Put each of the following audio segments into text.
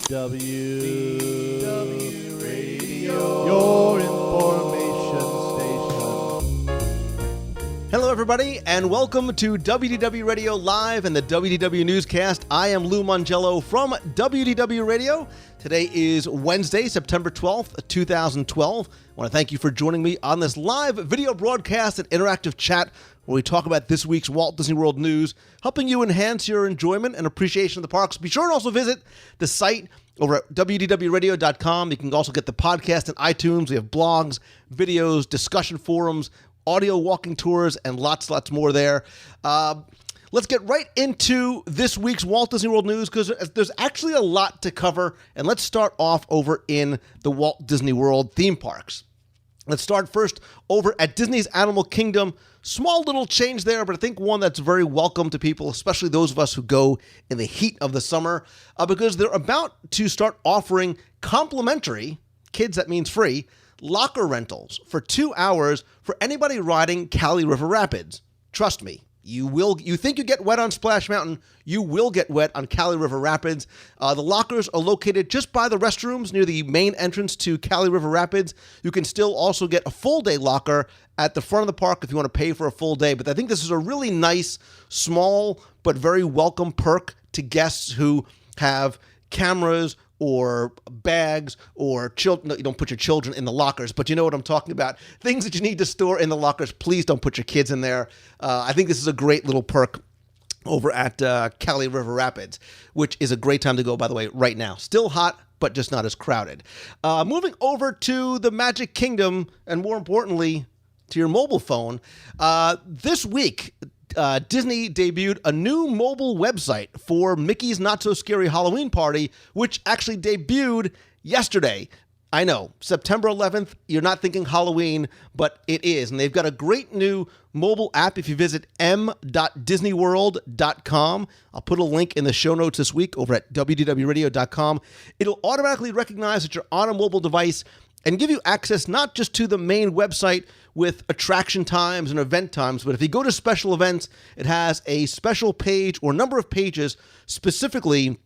WDW Radio, your information station. Hello, everybody, and welcome to WDW Radio Live and the WDW Newscast. I am Lou Mongello from WDW Radio. Today is Wednesday, September 12th, 2012. I want to thank you for joining me on this live video broadcast and interactive chat where we talk about this week's Walt Disney World news, helping you enhance your enjoyment and appreciation of the parks. Be sure and also visit the site over at WDWRadio.com. You can also get the podcast in iTunes. We have blogs, videos, discussion forums, audio walking tours, and lots more there. Let's get right into this week's Walt Disney World news because there's actually a lot to cover. And let's start off over in the Walt Disney World theme parks. Let's start first over at Disney's Animal Kingdom. Small little change there, but I think one that's very welcome to people, especially those of us who go in the heat of the summer, because they're about to start offering complimentary, kids that means free, locker rentals for 2 hours for anybody riding Cali River Rapids. Trust me. You think you get wet on Splash Mountain, you will get wet on Cali River Rapids. The lockers are located just by the restrooms near the main entrance to Cali River Rapids. You can still also get a full day locker at the front of the park if you want to pay for a full day. But I think this is a really nice, small, but very welcome perk to guests who have cameras or bags or children. No, you don't put your children in the lockers, but you know what I'm talking about. Things that you need to store in the lockers. Please don't put your kids in there. I think this is a great little perk over at Cali River Rapids, which is a great time to go, by the way, right now. Still hot, but just not as crowded. Moving over to the Magic Kingdom, and more importantly, to your mobile phone. This week, Disney debuted a new mobile website for Mickey's Not So Scary Halloween Party, which actually debuted yesterday. I know, September 11th, you're not thinking Halloween, but it is. And they've got a great new mobile app if you visit m.disneyworld.com. I'll put a link in the show notes this week over at wdwradio.com. It'll automatically recognize that you're on a mobile device and give you access not just to the main website with attraction times and event times, but if you go to special events, it has a special page or number of pages specifically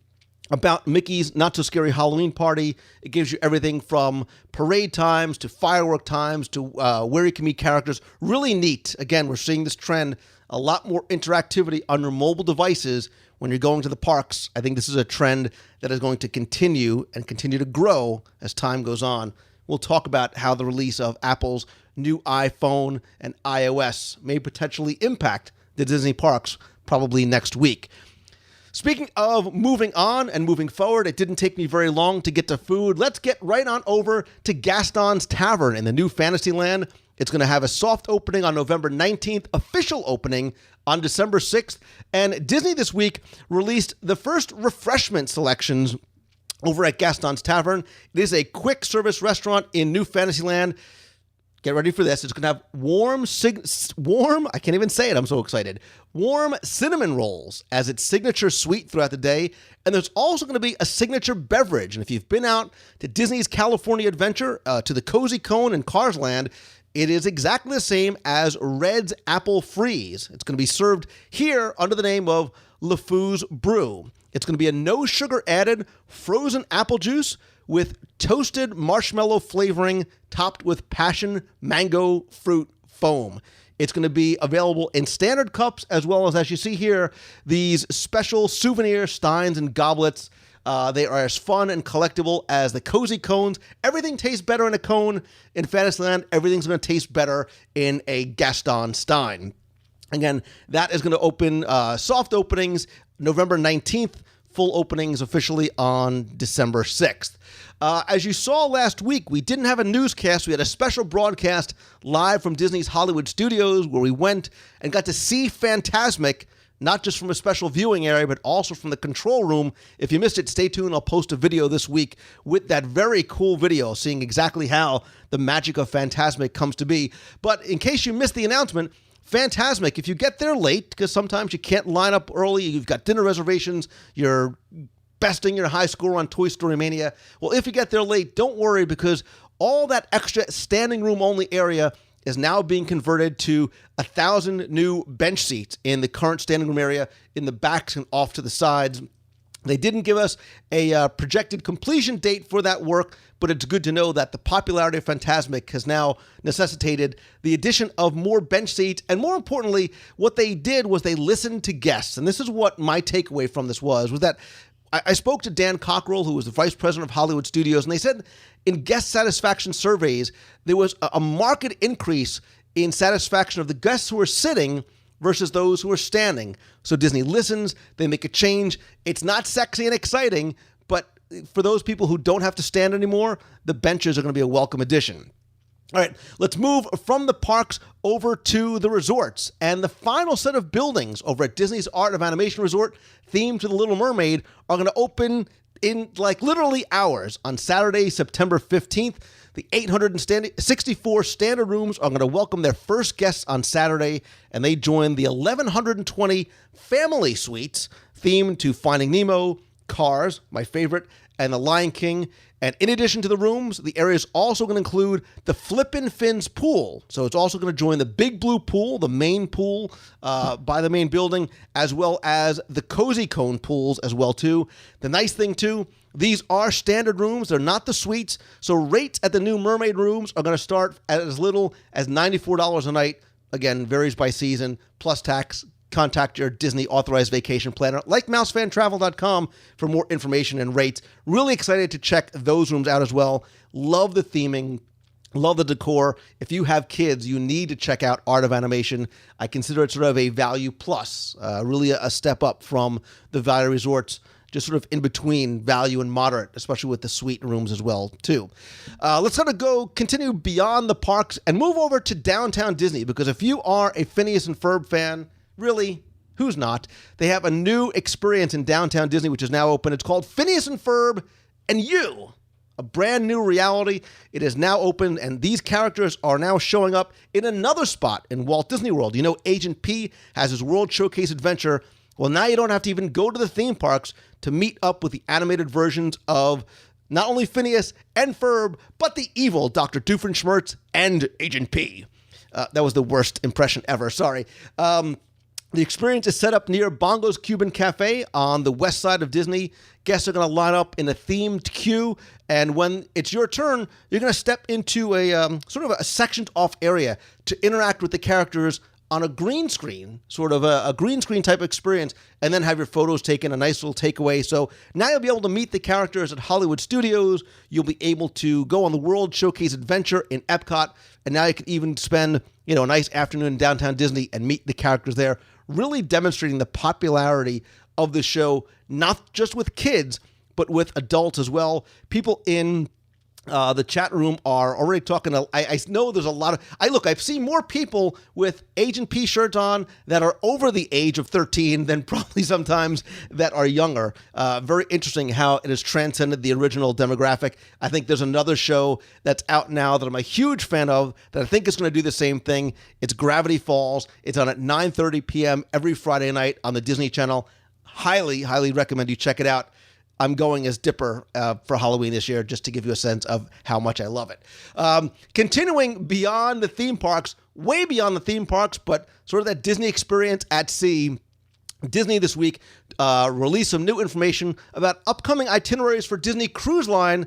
about Mickey's Not So Scary Halloween Party. It gives you everything from parade times to firework times to where you can meet characters. Really neat. Again, we're seeing this trend, a lot more interactivity on your mobile devices when you're going to the parks. I think this is a trend that is going to continue and continue to grow as time goes on. We'll talk about how the release of Apple's new iPhone and iOS may potentially impact the Disney parks probably next week. Speaking of moving on and moving forward, it didn't take me very long to get to food. Let's get right on over to Gaston's Tavern in the new Fantasyland. It's going to have a soft opening on November 19th, official opening on December 6th. And Disney this week released the first refreshment selections over at Gaston's Tavern. It is a quick service restaurant in New Fantasyland. Get ready for this. It's going to have warm, I can't even say it. I'm so excited. Warm cinnamon rolls as its signature sweet throughout the day. And there's also going to be a signature beverage. And if you've been out to Disney's California Adventure, to the Cozy Cone in Cars Land, it is exactly the same as Red's Apple Freeze. It's going to be served here under the name of LeFou's Brew. It's going to be a no sugar added frozen apple juice with toasted marshmallow flavoring topped with passion mango fruit foam. It's going to be available in standard cups as well as you see here, these special souvenir steins and goblets. They are as fun and collectible as the Cozy Cones. Everything tastes better in a cone in Fantasyland. Everything's going to taste better in a Gaston stein. Again, that is going to open soft openings November 19th, full openings officially on December 6th. As you saw last week, we didn't have a newscast. We had a special broadcast live from Disney's Hollywood Studios where we went and got to see Fantasmic, not just from a special viewing area, but also from the control room. If you missed it, stay tuned. I'll post a video this week with that very cool video, seeing exactly how the magic of Fantasmic comes to be. But in case you missed the announcement, Fantasmic, if you get there late, because sometimes you can't line up early, you've got dinner reservations, you're besting your high score on Toy Story Mania. Well, if you get there late, don't worry, because all that extra standing room only area is now being converted to 1,000 new bench seats in the current standing room area in the backs and off to the sides. They didn't give us a projected completion date for that work, but it's good to know that the popularity of Fantasmic has now necessitated the addition of more bench seats. And more importantly, what they did was they listened to guests. And this is what my takeaway from this was that I spoke to Dan Cockrell, who was the vice president of Hollywood Studios, and they said in guest satisfaction surveys, there was a marked increase in satisfaction of the guests who were sitting versus those who are standing. So Disney listens, they make a change. It's not sexy and exciting, but for those people who don't have to stand anymore, the benches are going to be a welcome addition. All right, let's move from the parks over to the resorts. And the final set of buildings over at Disney's Art of Animation Resort, themed to The Little Mermaid, are going to open in like literally hours on Saturday, September 15th. The 864 standard rooms are going to welcome their first guests on Saturday, and they join the 1,120 family suites themed to Finding Nemo, Cars, my favorite, and The Lion King. And in addition to the rooms, the area is also going to include the Flippin' Fins pool. So it's also going to join the Big Blue pool, the main pool by the main building, as well as the Cozy Cone pools as well, too. The nice thing, too, these are standard rooms. They're not the suites. So rates at the new Mermaid rooms are going to start at as little as $94 a night. Again, varies by season, plus tax. Contact your Disney authorized vacation planner like mousefantravel.com for more information and rates. Really excited to check those rooms out as well. Love the theming. Love the decor. If you have kids, you need to check out Art of Animation. I consider it sort of a value plus, really a step up from the value resorts, just sort of in between value and moderate, especially with the suite rooms as well, too. Let's sort of continue beyond the parks and move over to downtown Disney, because if you are a Phineas and Ferb fan, really, who's not? They have a new experience in downtown Disney, which is now open. It's called Phineas and Ferb and You, a brand new reality. It is now open, and these characters are now showing up in another spot in Walt Disney World. You know, Agent P has his World Showcase adventure. Well, now you don't have to even go to the theme parks to meet up with the animated versions of not only Phineas and Ferb, but the evil Dr. Doofenshmirtz and Agent P. That was the worst impression ever. Sorry. The experience is set up near Bongo's Cuban Cafe on the west side of Disney. Guests are going to line up in a themed queue, and when it's your turn, you're going to step into a sort of a sectioned off area to interact with the characters on a green screen, sort of a green screen type experience, and then have your photos taken, a nice little takeaway. So now you'll be able to meet the characters at Hollywood Studios. You'll be able to go on the World Showcase adventure in Epcot, and now you can even spend, a nice afternoon in downtown Disney and meet the characters there, really demonstrating the popularity of the show, not just with kids, but with adults as well. People in the chat room are already talking. I know there's a lot of. I've seen more people with Agent P shirts on that are over the age of 13 than probably sometimes that are younger. Very interesting how it has transcended the original demographic. I think there's another show that's out now that I'm a huge fan of that I think is going to do the same thing. It's Gravity Falls. It's on at 9:30 p.m. every Friday night on the Disney Channel. Highly, highly recommend you check it out. I'm going as Dipper for Halloween this year, just to give you a sense of how much I love it. Continuing beyond the theme parks, way beyond the theme parks, but sort of that Disney experience at sea, Disney this week released some new information about upcoming itineraries for Disney Cruise Line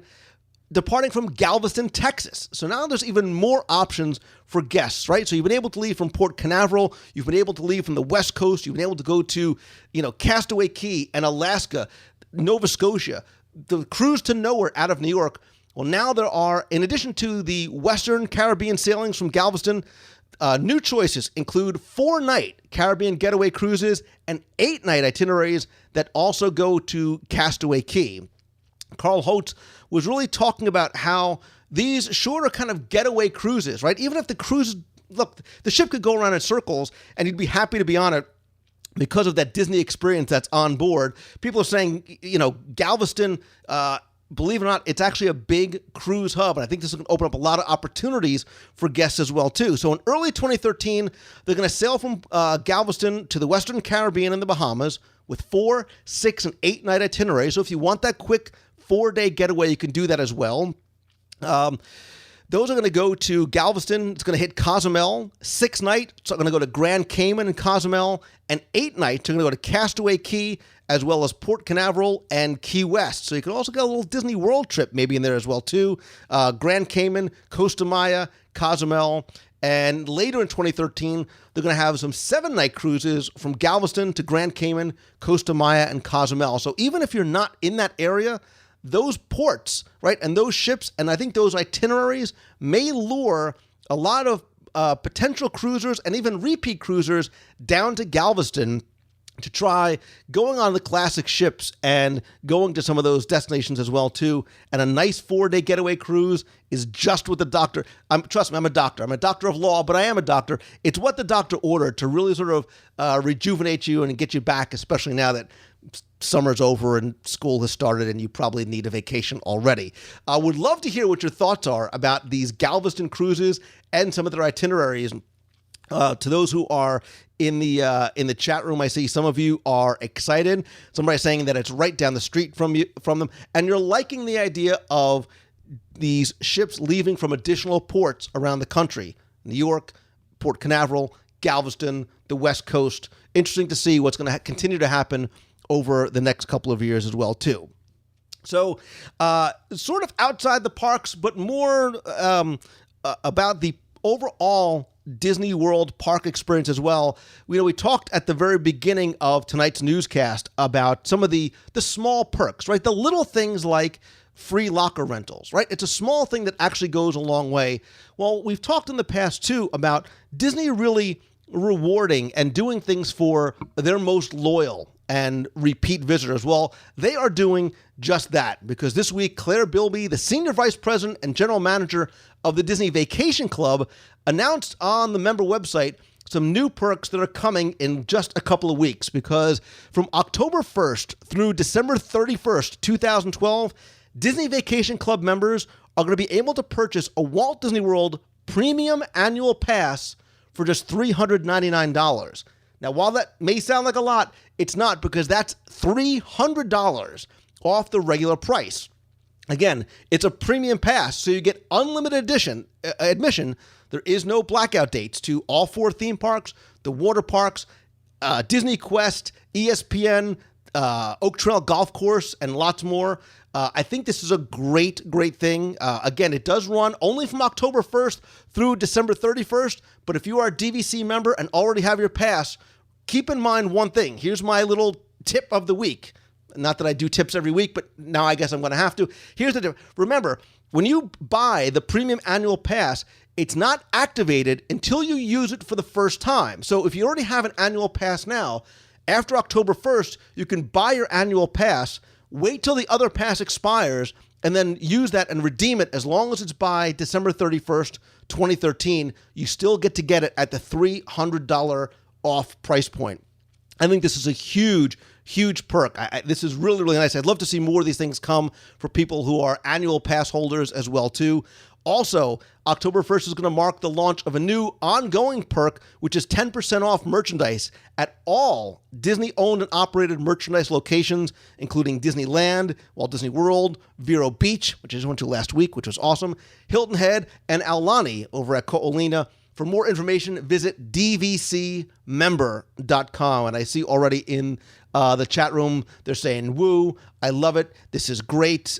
departing from Galveston, Texas. So now there's even more options for guests, right? So you've been able to leave from Port Canaveral. You've been able to leave from the West Coast. You've been able to go to, Castaway Cay and Alaska, Nova Scotia, the cruise to nowhere out of New York. Well, now there are, in addition to the Western Caribbean sailings from Galveston, new choices include 4-night Caribbean getaway cruises and 8-night itineraries that also go to Castaway Cay. Carl Holtz was really talking about how these shorter kind of getaway cruises, right? Even if the cruise, look, the ship could go around in circles and you'd be happy to be on it, because of that Disney experience that's on board. People are saying, Galveston, believe it or not, it's actually a big cruise hub. And I think this is going to open up a lot of opportunities for guests as well, too. So in early 2013, they're going to sail from Galveston to the Western Caribbean and the Bahamas with 4, 6, and 8-night itineraries. So if you want that quick 4-day getaway, you can do that as well. Those are going to go to Galveston. It's going to hit Cozumel. 6-night, so going to go to Grand Cayman and Cozumel. And 8 nights are going to go to Castaway Cay as well as Port Canaveral and Key West. So you can also get a little Disney World trip maybe in there as well too. Grand Cayman, Costa Maya, Cozumel. And later in 2013, they're going to have some 7-night cruises from Galveston to Grand Cayman, Costa Maya, and Cozumel. So even if you're not in that area, those ports, right, and those ships, and I think those itineraries may lure a lot of potential cruisers and even repeat cruisers down to Galveston to try going on the classic ships and going to some of those destinations as well too. And a nice 4-day getaway cruise is just what the doctor, trust me, I'm a doctor. I'm a doctor of law, but I am a doctor. It's what the doctor ordered to really sort of rejuvenate you and get you back, especially now that summer's over and school has started and you probably need a vacation already. I would love to hear what your thoughts are about these Galveston cruises and some of their itineraries. To those who are in the chat room, I see some of you are excited. Somebody saying that it's right down the street from them, and you're liking the idea of these ships leaving from additional ports around the country: New York, Port Canaveral, Galveston, the West Coast. Interesting to see what's going to continue to happen over the next couple of years as well too. So, sort of outside the parks, but more about the overall Disney World park experience as well. We talked at the very beginning of tonight's newscast about some of the small perks, right? The little things like free locker rentals, right? It's a small thing that actually goes a long way. Well, we've talked in the past too about Disney really rewarding and doing things for their most loyal and repeat visitors. Well, they are doing just that, because this week, Claire Bilby, the Senior Vice President and General Manager of the Disney Vacation Club, announced on the member website some new perks that are coming in just a couple of weeks, because from October 1st through December 31st, 2012, Disney Vacation Club members are going to be able to purchase a Walt Disney World Premium Annual Pass for just $399. Now, while that may sound like a lot, it's not, because that's $300 off the regular price. Again, it's a premium pass, so you get unlimited admission. There is no blackout dates to all 4 theme parks, the water parks, Disney Quest, ESPN, Oak Trail Golf Course, and lots more. I think this is a great thing. Again, it does run only from October 1st through December 31st, but if you are a DVC member and already have your pass, keep in mind one thing. Here's my little tip of the week. Not that I do tips every week, but now I guess I'm going to have to. Here's the tip. Remember, when you buy the premium annual pass, it's not activated until you use it for the first time. So if you already have an annual pass now, after October 1st, you can buy your annual pass, wait till the other pass expires, and then use that and redeem it. As long as it's by December 31st, 2013, you still get to get it at the $300 off price point. I think this is a huge perk. This is really nice. I'd love to see more of these things come for people who are annual pass holders as well too. Also, October 1st is going to mark the launch of a new ongoing perk, which is 10% off merchandise at all Disney-owned and operated merchandise locations, including Disneyland, Walt Disney World, Vero Beach, which I just went to last week, which was awesome, Hilton Head, and Aulani over at Ko'olina. For more information, visit dvcmember.com. And I see already in the chat room, they're saying, woo, I love it. This is great.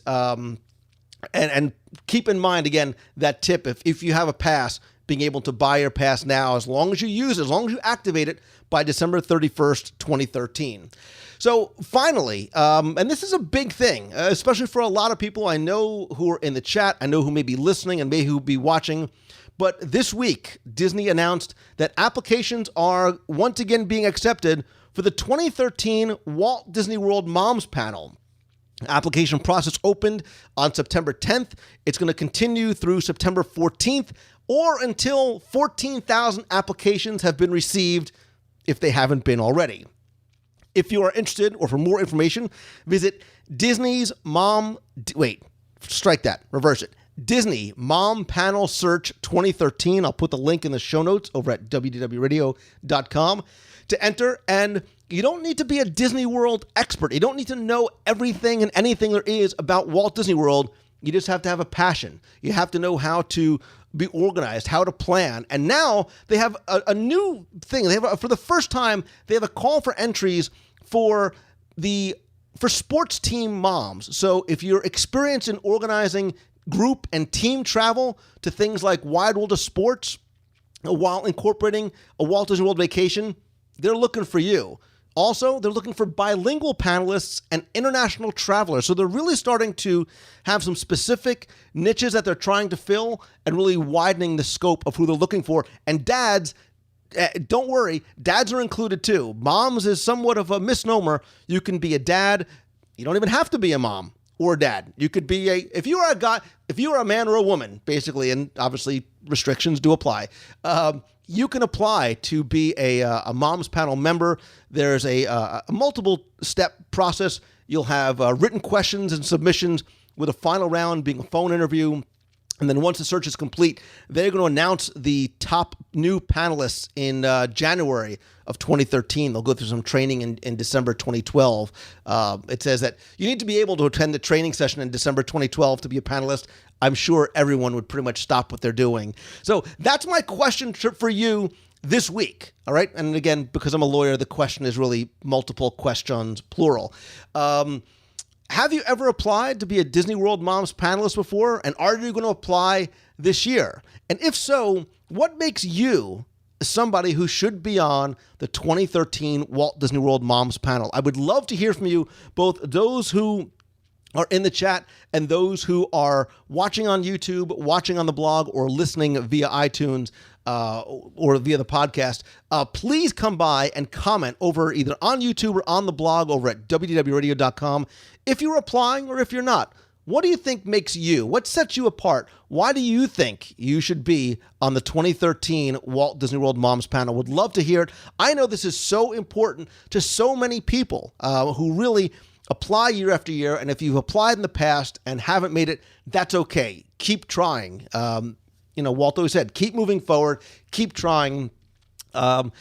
And keep in mind, again, that tip, if you have a pass, being able to buy your pass now, as long as you use it, as long as you activate it by December 31st, 2013. So finally, and this is a big thing, especially for a lot of people I know who are in the chat, I know who may be listening and may who be watching. But this week, Disney announced that applications are once again being accepted for the 2013 Walt Disney World Moms Panel. Application process opened on September 10th. It's going to continue through September 14th or until 14,000 applications have been received, if they haven't been already. If you are interested, or for more information, visit Disney's Disney Mom Panel Search 2013. I'll put the link in the show notes over at WDWradio.com to enter. And you don't need to be a Disney World expert. You don't need to know everything and anything there is about Walt Disney World. You just have to have a passion. You have to know how to be organized, how to plan. And now they have a new thing. For the first time, they have a call for entries for for sports team moms. So if you're experienced in organizing group and team travel to things like Wide World of Sports while incorporating a Walt Disney World vacation, they're looking for you. Also, they're looking for bilingual panelists and international travelers. So they're really starting to have some specific niches that they're trying to fill and really widening the scope of who they're looking for. And dads, don't worry, dads are included too. Moms is somewhat of a misnomer. You can be a dad. You don't even have to be a mom or a dad. You could be if you are a man or a woman, basically, and obviously restrictions do apply. You can apply to be a Moms Panel member. There's a multiple step process. You'll have written questions and submissions with a final round being a phone interview. And then once the search is complete, they're going to announce the top new panelists in January of 2013. They'll go through some training in December 2012. It says that you need to be able to attend the training session in December 2012 to be a panelist. I'm sure everyone would pretty much stop what they're doing. So that's my question for you this week. All right. And again, because I'm a lawyer, the question is really multiple questions, plural. Have you ever applied to be a Disney World Moms panelist before? And are you going to apply this year? And if so, what makes you somebody who should be on the 2013 Walt Disney World Moms panel? I would love to hear from you, both those who are in the chat and those who are watching on YouTube, watching on the blog, or listening via iTunes or via the podcast. Please come by and comment over either on YouTube or on the blog over at WDWRadio.com if you're applying or if you're not. What do you think makes you? What sets you apart? Why do you think you should be on the 2013 Walt Disney World Moms panel? Would love to hear it. I know this is so important to so many people who really apply year after year. And if you've applied in the past and haven't made it, that's okay. Keep trying. Walt always said, keep moving forward, keep trying. But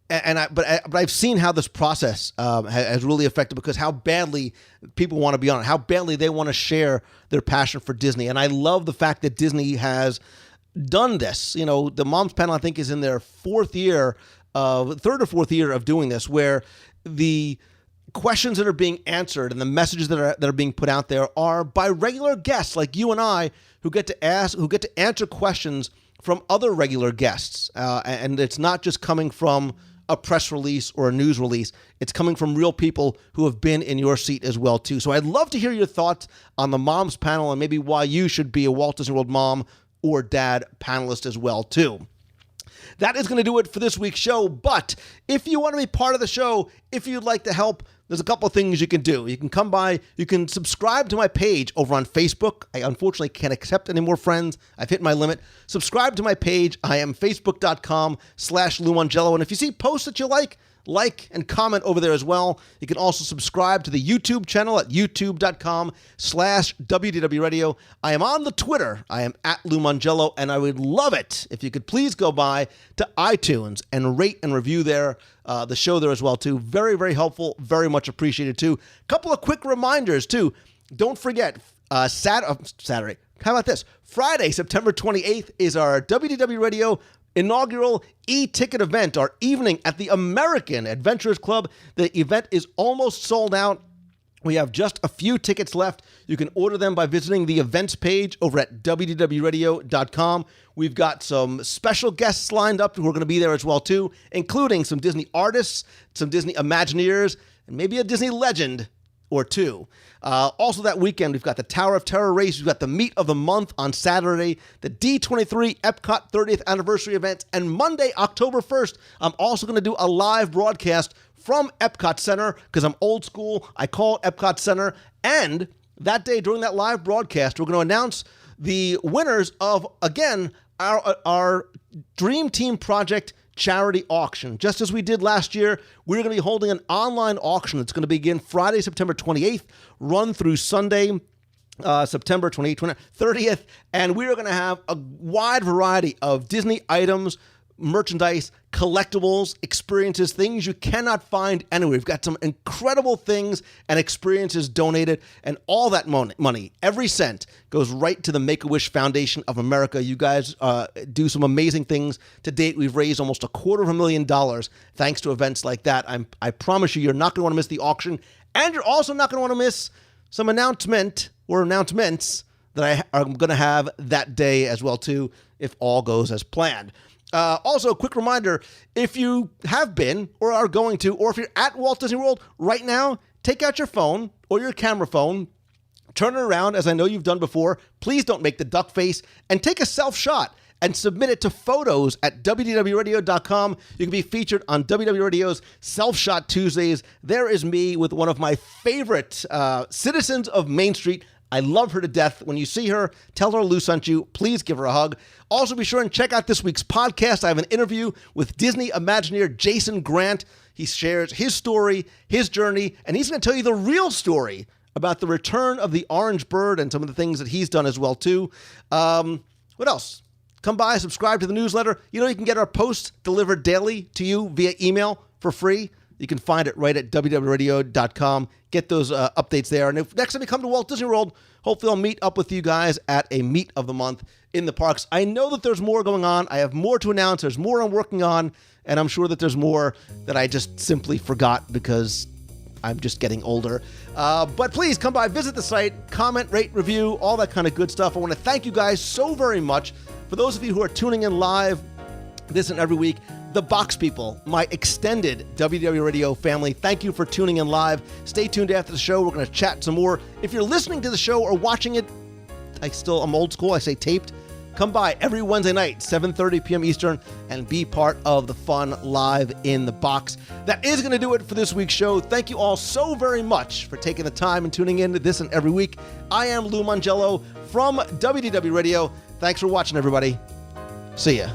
I've seen how this process has really affected, because how badly people want to be on it, how badly they want to share their passion for Disney. And I love the fact that Disney has done this. The Moms panel, I think, is in their third or fourth year of doing this, where the questions that are being answered and the messages that are being put out there are by regular guests like you and I, who get to answer questions from other regular guests. And it's not just coming from a press release or a news release. It's coming from real people who have been in your seat as well, too. So I'd love to hear your thoughts on the Moms panel and maybe why you should be a Walt Disney World mom or dad panelist as well, too. That is going to do it for this week's show. But if you want to be part of the show, if you'd like to help, there's a couple of things you can do. You can come by, you can subscribe to my page over on Facebook. I unfortunately can't accept any more friends. I've hit my limit. Subscribe to my page. I am facebook.com/Lou Mongello. And if you see posts that you like and comment over there as well. You can also subscribe to the YouTube channel at youtube.com/WDW Radio. I am on the Twitter. I am at Lou Mongello, and I would love it if you could please go by to iTunes and rate and review there, the show there as well, too. Very, very helpful. Very much appreciated, too. Couple of quick reminders, too. Don't forget, Saturday. How about this? Friday, September 28th is our WDW Radio inaugural e-ticket event, our evening at the American Adventurers Club. The event is almost sold out. We have just a few tickets left. You can order them by visiting the events page over at WDWRadio.com. We've got some special guests lined up who are going to be there as well, too, including some Disney artists, some Disney Imagineers, and maybe a Disney legend or two. Also that weekend, we've got the Tower of Terror race. We've got the Meet of the Month on Saturday, the D23 Epcot 30th Anniversary event, and Monday, October 1st, I'm also going to do a live broadcast from Epcot Center, because I'm old school. I call it Epcot Center. And that day, during that live broadcast, we're going to announce the winners of, again, our Dream Team Project charity auction. Just as we did last year, we're going to be holding an online auction that's going to begin Friday, September 28th, run through Sunday, September 28th, 30th, and we are going to have a wide variety of Disney items, merchandise, collectibles, experiences, things you cannot find anywhere. We've got some incredible things and experiences donated, and all that money, every cent, goes right to the Make-A-Wish Foundation of America. You guys do some amazing things. To date, we've raised almost $250,000 thanks to events like that. I promise you're not going to want to miss the auction, and you're also not going to want to miss some announcements that I'm going to have that day as well, too, if all goes as planned. Also, a quick reminder, if you have been or are going to, or if you're at Walt Disney World right now, take out your phone or your camera phone, turn it around, as I know you've done before. Please don't make the duck face, and take a self-shot and submit it to photos at WDWRadio.com. You can be featured on WDW Radio's Self-Shot Tuesdays. There is me with one of my favorite citizens of Main Street. I love her to death. When you see her, tell her Lou sent you. Please give her a hug. Also, be sure and check out this week's podcast. I have an interview with Disney Imagineer Jason Grant. He shares his story, his journey, and he's going to tell you the real story about the return of the orange bird and some of the things that he's done as well, too. What else? Come by, subscribe to the newsletter. You can get our posts delivered daily to you via email for free. You can find it right at WDWRadio.com. Get those updates there. And if next time you come to Walt Disney World, hopefully I'll meet up with you guys at a Meet of the Month in the parks. I know that there's more going on. I have more to announce. There's more I'm working on. And I'm sure that there's more that I just simply forgot because I'm just getting older. But please come by, visit the site, comment, rate, review, all that kind of good stuff. I want to thank you guys so very much. For those of you who are tuning in live this and every week, the Box People, my extended WDW Radio family, thank you for tuning in live. Stay tuned after the show. We're going to chat some more. If you're listening to the show or watching it, I'm old school. I say taped. Come by every Wednesday night, 7:30 p.m. Eastern, and be part of the fun live in the box. That is going to do it for this week's show. Thank you all so very much for taking the time and tuning in to this and every week. I am Lou Mongello from WDW Radio. Thanks for watching, everybody. See ya.